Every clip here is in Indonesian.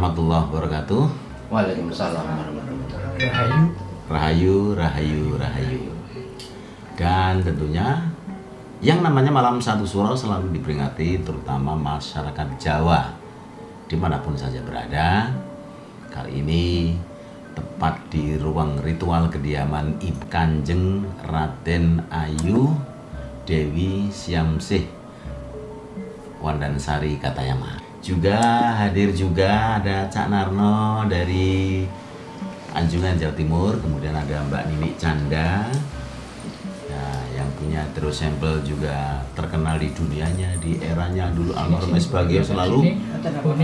warahmatullahi wabarakatuh. Waalaikumsalam warahmatullahi wabarakatuh. Rahayu. Dan tentunya yang namanya malam satu suro selalu diperingati terutama masyarakat Jawa dimanapun saja berada. Kali ini tepat di ruang ritual kediaman Ibu Kanjeng Raden Ayu Dewi Syamsih Wandansari Katayama. Juga hadir juga ada Cak Narno dari Anjungan Jawa Timur, kemudian ada Mbak Nini Canda, nah, yang punya terus sampel juga terkenal di dunianya, di eranya dulu almarhum Bagio selalu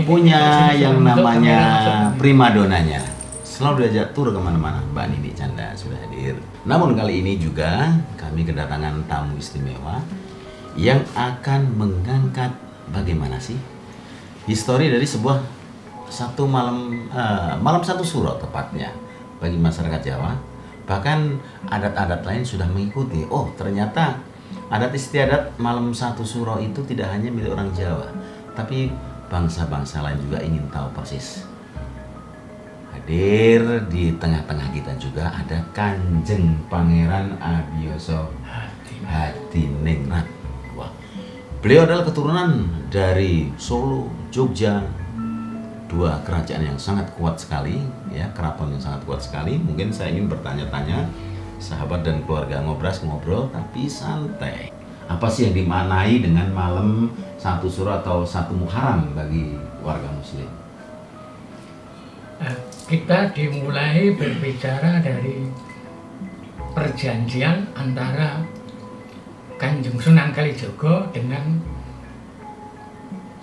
punya yang namanya primadonanya, selalu diajak tur kemana-mana. Mbak Nini Canda sudah hadir. Namun kali ini juga kami kedatangan tamu istimewa yang akan mengangkat bagaimana sih histori dari sebuah satu malam satu suro tepatnya bagi masyarakat Jawa. Bahkan adat-adat lain sudah mengikuti. Oh, ternyata adat istiadat malam satu suro itu tidak hanya milik orang Jawa, tapi bangsa-bangsa lain juga ingin tahu persis. Hadir di tengah-tengah kita juga ada Kanjeng Pangeran Abiyasa Hadiningrat. Wah, beliau adalah keturunan dari Solo, Jogja, dua kerajaan yang sangat kuat sekali, ya, keraton yang sangat kuat sekali. Mungkin saya ingin bertanya-tanya, sahabat dan keluarga ngobrol, tapi santai. Apa sih yang dimaknai dengan malam satu suro atau satu Muharram bagi warga Muslim? Kita dimulai berbicara dari perjanjian antara Kanjeng Sunan Kalijaga dengan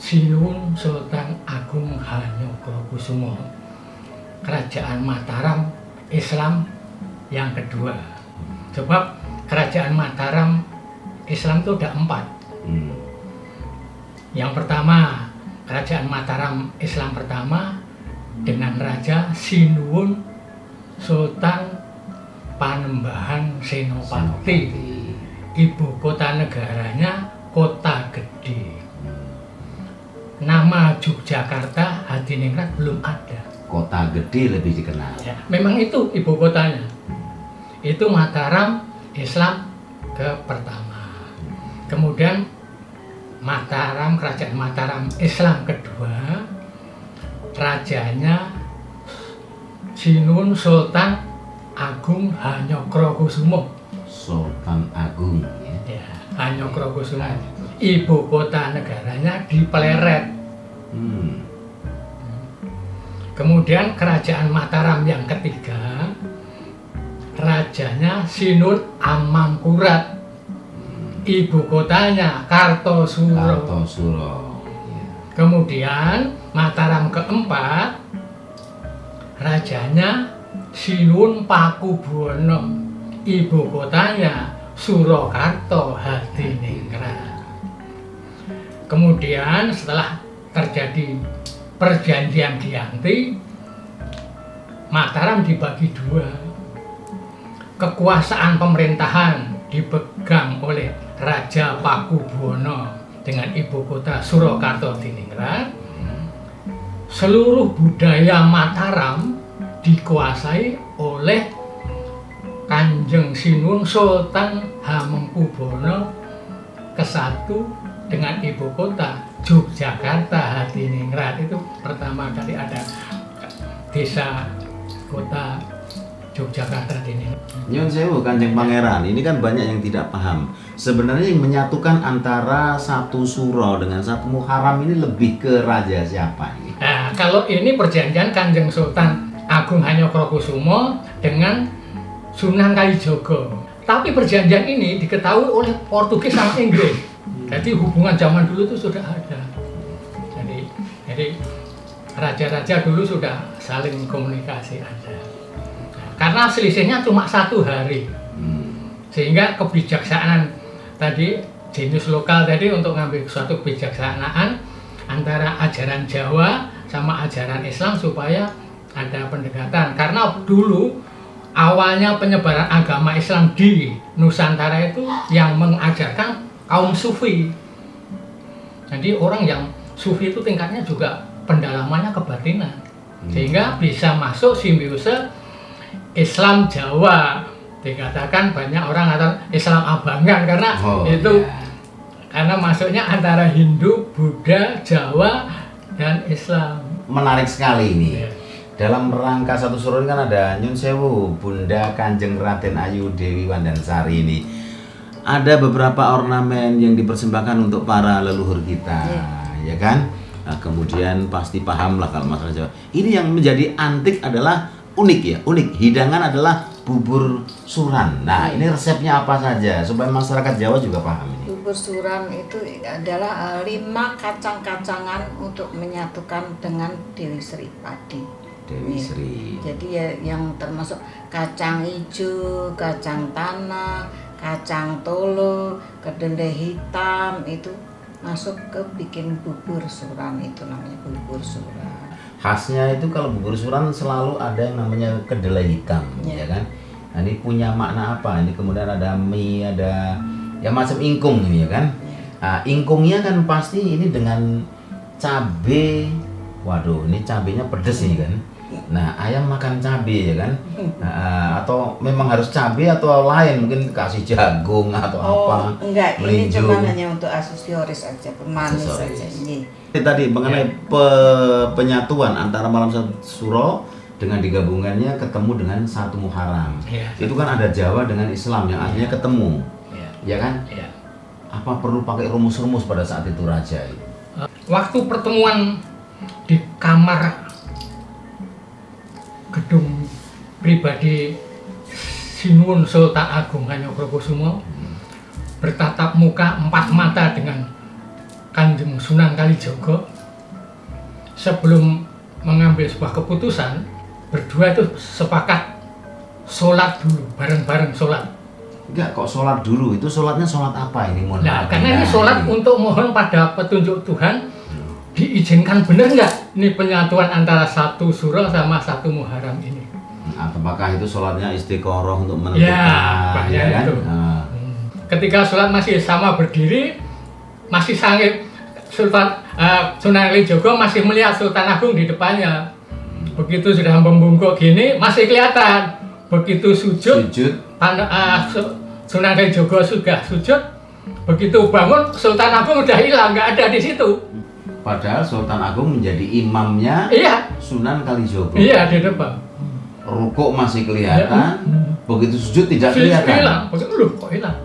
Sinuwun Sultan Agung Hanyokrokusumo, Kerajaan Mataram Islam yang kedua. Sebab Kerajaan Mataram Islam itu ada 4. Yang pertama, Kerajaan Mataram Islam pertama dengan Raja Sinuwun Sultan Panembahan Senopati. Ibu kota negaranya Kota Gede. Nama Yogyakarta Hadiningrat belum ada. Kota Gede lebih dikenal. Ya, memang itu ibu kotanya. Itu Mataram Islam pertama. Kemudian Mataram, Kerajaan Mataram Islam kedua, rajanya Sinuwun Sultan Agung Hanyokrokusumo. Sultan Agung, ya, Hanyokrokusumo. Ibu kota negaranya di Pleret. Kemudian Kerajaan Mataram yang ketiga, rajanya Sinuwun Amangkurat. Ibu kotanya Kartosuro. Kemudian Mataram keempat, rajanya Sinuwun Pakubuwono. Ibu kotanya Surakarta Hadiningrat. Kemudian setelah terjadi perjanjian Giyanti, Mataram dibagi 2. Kekuasaan pemerintahan dipegang oleh Raja Pakubuwono dengan ibu kota Surakarta Hadiningrat. Seluruh budaya Mataram dikuasai oleh Kanjeng Sinuwun Sultan Hamengkubuwono ke-1 dengan ibu kota Yogyakarta Hadiningrat. Itu pertama kali ada desa kota Yogyakarta Hadiningrat. Nyun sewu Kanjeng Pangeran, ini kan banyak yang tidak paham. Sebenarnya yang menyatukan antara satu suro dengan satu Muharram ini lebih ke raja siapa ini? Nah, kalau ini perjanjian Kanjeng Sultan Agung Hanyokrokusumo dengan Sunan Kalijaga. Tapi perjanjian ini diketahui oleh Portugis sama Inggris. Jadi hubungan zaman dulu itu sudah ada. Jadi raja-raja dulu sudah saling komunikasi ada. Karena selisihnya cuma 1 hari. Sehingga kebijaksanaan tadi, jenius lokal tadi untuk ngambil suatu kebijaksanaan antara ajaran Jawa sama ajaran Islam supaya ada pendekatan. Karena dulu awalnya penyebaran agama Islam di Nusantara itu yang mengajarkan kaum sufi. Jadi orang yang sufi itu tingkatnya juga pendalamannya kebatinan. Sehingga bisa masuk simbiose Islam Jawa. Dikatakan banyak orang atau Islam Abangan karena itu karena masuknya antara Hindu, Buddha, Jawa dan Islam. Menarik sekali ini. Ya. Dalam rangka satu suro kan ada Nyun Sewu, Bunda Kanjeng Raden Ayu Dewi Wandansari ini. Ada beberapa ornamen yang dipersembahkan untuk para leluhur kita, ya kan? Nah, kemudian pasti paham lah kalau masalah Jawa. Ini yang menjadi antik adalah unik ya, unik. Hidangan adalah bubur suran. Nah, ini resepnya apa saja supaya masyarakat Jawa juga paham ini. Bubur suran itu adalah 5 kacang-kacangan untuk menyatukan dengan Dewi Sri Padi. Dewi Sri. Jadi ya yang termasuk kacang hijau, kacang tanah, kacang tolo, kedelai hitam itu masuk ke bikin bubur suran, itu namanya bubur suran. Khasnya itu kalau bubur suran selalu ada yang namanya kedelai hitam, ya kan? Nah, ini punya makna apa? Ini kemudian ada mie, ada ya macam ingkung ini ya kan? Nah, ingkungnya kan pasti ini dengan cabe. Waduh, ini cabenya pedes nih kan? Nah, ayam makan cabe ya kan? Atau memang harus cabe atau lain, mungkin kasih jagung atau apa? Enggak, ini melinjo. cuma hanya untuk aksesoris aja, pemanis saja. Tadi mengenai penyatuan antara malam satu suro dengan digabungannya ketemu dengan satu Muharram. Itu kan ada Jawa dengan Islam yang artinya ketemu. Ya kan? Apa perlu pakai rumus-rumus pada saat itu Raja? Waktu pertemuan di kamar gedung pribadi Sinuwun Sultan Agung Hanyokrokusumo bertatap muka 4 mata dengan Kanjeng Sunan Kalijaga. Sebelum mengambil sebuah keputusan, berdua itu sepakat sholat dulu, bareng-bareng sholat. Enggak, kok sholat dulu? Itu sholatnya sholat apa ini? Nah, karena ini sholat untuk mohon pada petunjuk Tuhan, diizinkan benar nggak ini penyatuan antara satu suro sama satu Muharram ini? Apakah itu sholatnya istiqoroh untuk menentukan? Ya kan? itu. Ketika sholat masih sama berdiri, masih sangit Sunan Kalijaga masih melihat Sultan Agung di depannya. Begitu sudah membungkuk gini, masih kelihatan. Begitu sujud. Sunan Kalijaga sudah sujud. Begitu bangun, Sultan Agung udah hilang, nggak ada di situ. Padahal Sultan Agung menjadi imamnya Sunan Kalijaga. Iya, di depan. Rukuk masih kelihatan, begitu sujud tidak kelihatan. Hilang, loh kok hilang?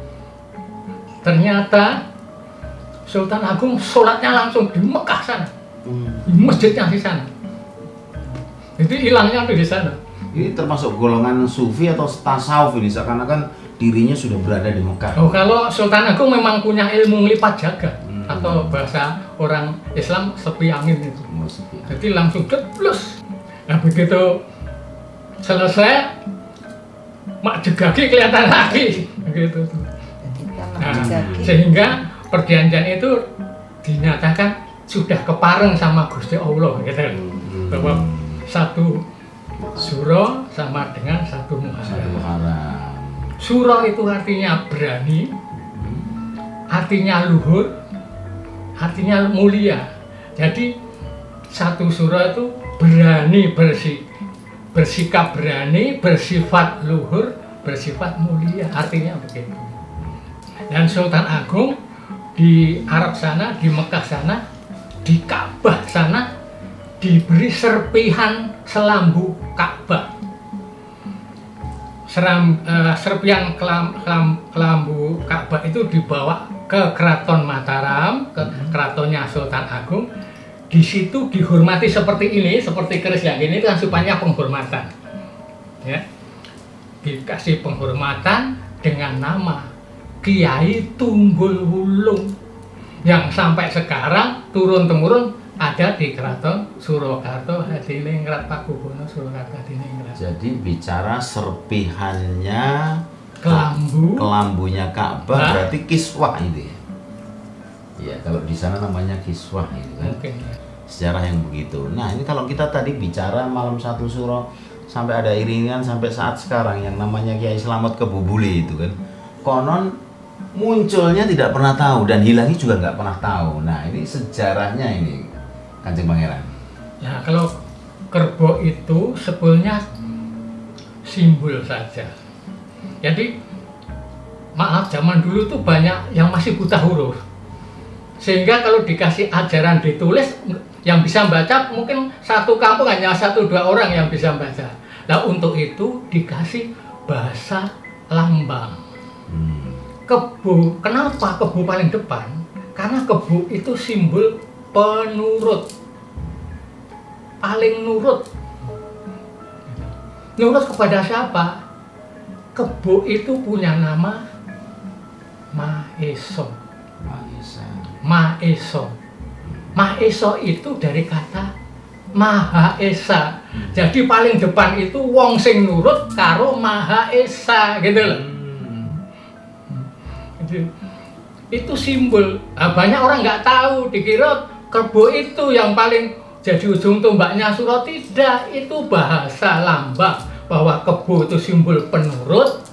Ternyata Sultan Agung sholatnya langsung di Mekah sana, di masjidnya di sana. Jadi hilangnya di sana. Ini termasuk golongan sufi atau tasawuf ini, seakan-akan dirinya sudah berada di Mekah. Oh, kalau Sultan Agung memang punya ilmu ngelipat jagat, atau bahasa orang Islam sepi angin itu. Jadi langsung jeblus. Nah, begitu selesai, mak jegagi kelihatan lagi, begitu. Nah, sehingga perjanjian itu dinyatakan sudah kepareng sama Gusti Allah, gitu. Bahwa satu suro sama dengan satu Muharram. Suro itu artinya berani, artinya luhur, artinya mulia. Jadi satu suro itu berani bersikap berani, bersifat luhur, bersifat mulia, artinya begitu. Dan Sultan Agung di Arab sana, di Mekah sana, di Ka'bah sana diberi serpihan selambu Ka'bah. Serpihan kelambu Ka'bah itu dibawa ke Keraton Mataram, ke keratonnya Sultan Agung. Di situ dihormati seperti ini, seperti keris yang ini, itu kan supaya penghormatan. Ya. Dikasih penghormatan dengan nama Kiai Tunggul Wulung yang sampai sekarang turun-temurun ada di Keraton Surakarta Hadiningrat Pakubono Surakarta Hadiningrat. Jadi bicara serpihannya kelambunya Ka'bah berarti kiswah itu ya. Ya, kalau di sana namanya kiswah itu kan. Sejarah yang begitu. Nah, ini kalau kita tadi bicara malam satu suro sampai ada iringan sampai saat sekarang yang namanya Kiai Slamet Kebubuli itu kan. Konon munculnya tidak pernah tahu dan hilangnya juga nggak pernah tahu. Nah, ini sejarahnya ini Kanjeng Pangeran. Ya, kalau kerbau itu sebetulnya simbol saja. Jadi maaf, zaman dulu tuh banyak yang masih buta huruf, sehingga kalau dikasih ajaran ditulis, yang bisa baca mungkin satu kampung hanya 1-2 orang yang bisa baca. Nah untuk itu dikasih bahasa lambang. Kebo, kenapa kebo paling depan? Karena kebo itu simbol penurut, paling nurut. Nurut kepada siapa? Kebo itu punya nama Maheso. Maheso. Maheso itu dari kata Maha Esa. Jadi paling depan itu wong sing nurut karo Maha Esa gitu loh. Itu simbol. Nah, banyak orang nggak tahu, dikira kerbau itu yang paling jadi ujung tombaknya Suro. Tidak, itu bahasa lambang bahwa kebo itu simbol penurut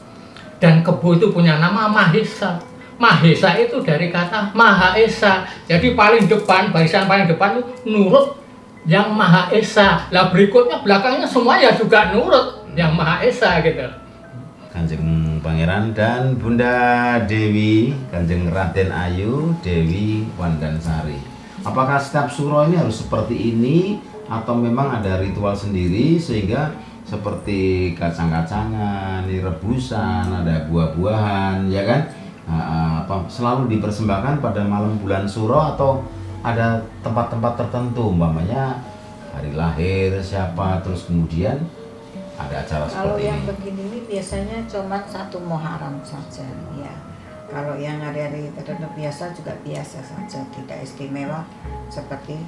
dan kebo itu punya nama Mahesa. Mahesa itu dari kata Maha Esa. Jadi paling depan, barisan paling depan itu nurut yang Maha Esa. Lah berikutnya belakangnya semua ya juga nurut yang Maha Esa gitu. Kanjeng Pangeran dan Bunda Dewi, Kanjeng Raden Ayu, Dewi Wandansari. Apakah setiap suro ini harus seperti ini atau memang ada ritual sendiri sehingga seperti kacang-kacangan, rebusan, ada buah-buahan, ya kan? Selalu dipersembahkan pada malam bulan suro atau ada tempat-tempat tertentu, umpamanya hari lahir siapa, terus kemudian ada acara Kalau seperti yang ini. begini ini biasanya cuma 1 Muharram saja, ya. Kalau yang hari-hari tertentu biasa juga biasa saja, tidak istimewa seperti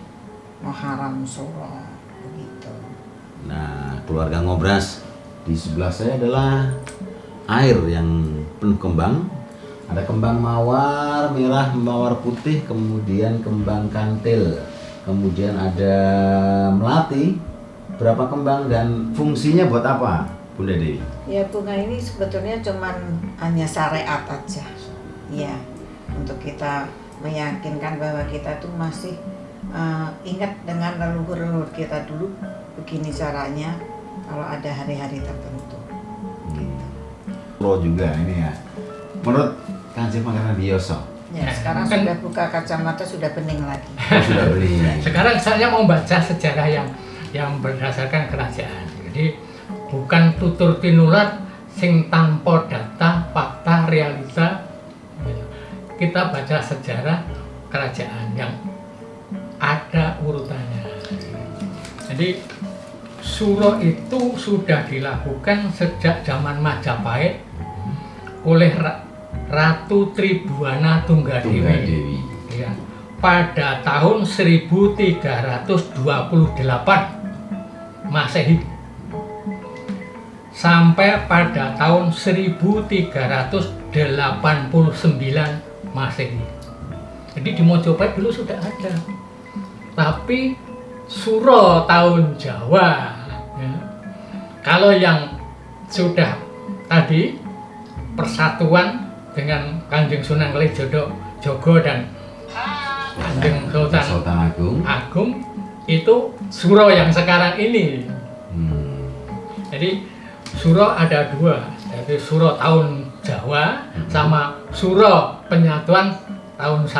Muharram Suro begitu. Nah, keluarga Ngobras, di sebelah saya adalah air yang penuh kembang. Ada kembang mawar merah, mawar putih, kemudian kembang kantil, kemudian ada melati. Berapa kembang dan fungsinya buat apa, Bunda Dewi? Ya, bunga ini sebetulnya cuman hanya syariat aja, ya, untuk kita meyakinkan bahwa kita tuh masih ingat dengan leluhur-leluhur kita dulu. Begini caranya kalau ada hari-hari tertentu. Pro juga ini ya. Menurut Kanjeng Pangeran Biyoso. Ya, sekarang kan, sudah buka kacamata, sudah bening lagi. Sudah beli. Sekarang saya mau baca sejarah yang berdasarkan kerajaan. Jadi bukan tutur tinular sing tanpa data, fakta, realita. Kita baca sejarah kerajaan yang ada urutannya. Jadi suro itu sudah dilakukan sejak zaman Majapahit oleh Ratu Tribuana Tunggadewi. Ya, pada tahun 1328 Masehi sampai pada tahun 1389 Masehi. Jadi di Mojopahit dulu sudah ada. Tapi suro tahun Jawa, ya. Kalau yang sudah tadi persatuan dengan Kanjeng Sunan Kalijogo dan Kanjeng Sultan Agung itu suro yang sekarang ini. Jadi suro ada 2, yaitu suro tahun Jawa sama suro penyatuan tahun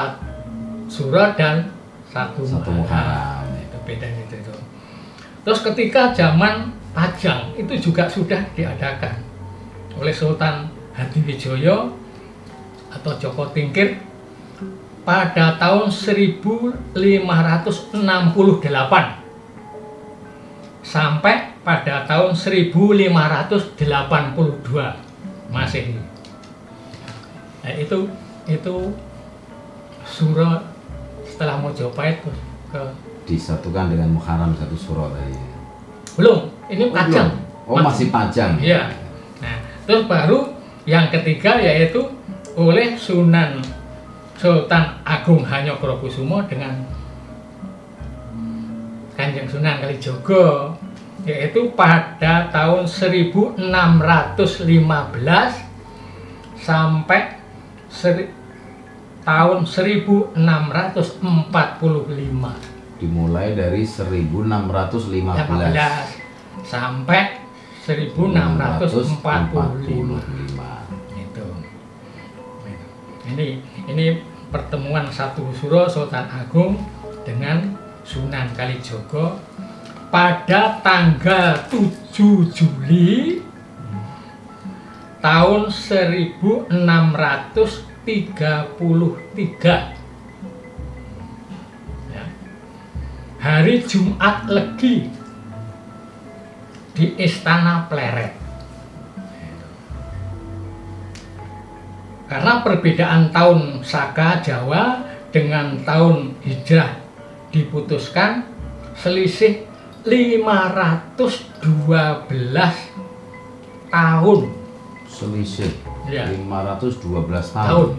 suro dan satu Muharram. Itu bedanya itu. Terus ketika zaman Pajang itu juga sudah diadakan oleh Sultan Hadiwijoyo atau Joko Tingkir pada tahun 1568 sampai pada tahun 1582 Masehi. Nah, itu suro setelah Mojopahit ke disatukan dengan Muharram 1 suro tadi. Belum, ini Pajang. Oh, masih Pajang. Iya. Nah, terus baru yang ketiga yaitu oleh Sultan Agung Hanyokrokusumo dengan Kanjeng Sunan Kalijogo, yaitu pada tahun 1615 sampai tahun 1645. dimulai dari 1615 sampai 1645. Itu. Ini pertemuan Satu Suro Sultan Agung dengan Sunan Kalijaga pada tanggal 7 Juli tahun 1633. Ya. Hari Jumat Legi di Istana Pleret. Karena perbedaan tahun Saka Jawa dengan tahun Hijrah diputuskan selisih 512 tahun. Selisih Ya. 512 Tahun. tahun.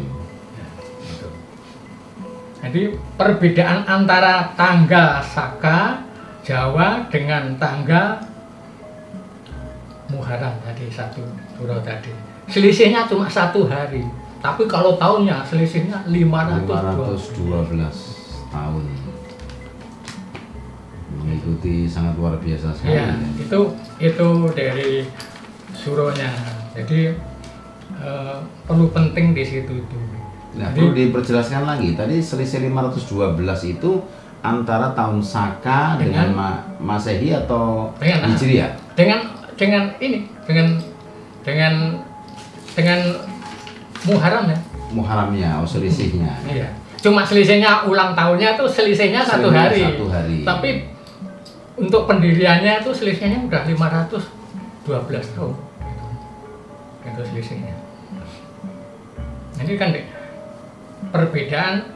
Jadi perbedaan antara tanggal Saka Jawa dengan tanggal Muharram tadi, Satu Suro tadi, selisihnya cuma 1 hari. Tapi kalau tahunnya selisihnya 512 tahun. Mengikuti sangat luar biasa sekali. Ya, itu dari suronya. Jadi perlu penting di situ itu. Nah, perlu diperjelaskan lagi. Tadi selisih 512 itu antara tahun Saka dengan Masehi atau Hijriah? Dengan Muharram ya. Muharramnya, selisihnya. Iya. Cuma selisihnya ulang tahunnya tuh selisihnya 1 hari. 1 hari. Tapi untuk pendiriannya itu selisihnya udah 512 tahun. Itu selisihnya. Ini kan perbedaan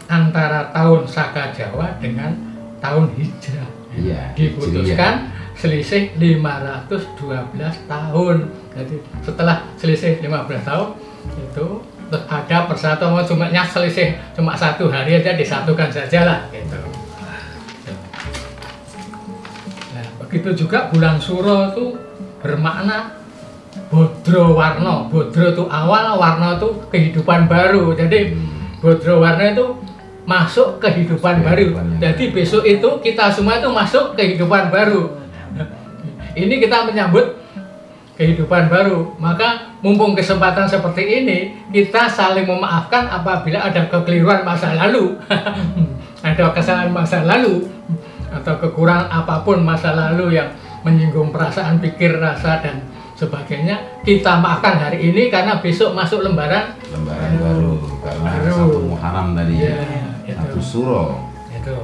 antara tahun Saka Jawa dengan tahun Hijrah. Iya, diputuskan selisih 512 tahun. Jadi setelah selisih 15 tahun itu terus ada persatuan, cumanya selisih cuma 1 hari aja disatukan saja lah gitu. Nah, begitu juga bulan Suro itu bermakna Bodro Warna. Bodro itu awal, Warna itu kehidupan baru. Jadi Bodro Warna itu masuk kehidupan baru. Jadi besok itu kita semua itu masuk kehidupan baru. Ini kita menyambut kehidupan baru. Maka mumpung kesempatan seperti ini, kita saling memaafkan apabila ada kekeliruan masa lalu. Ada kesalahan masa lalu atau kekurangan apapun masa lalu yang menyinggung perasaan, pikir, rasa dan sebagainya, kita maafkan hari ini karena besok masuk lembaran baru karena 1 Muharram tadi, ya, 1 Suro. itu.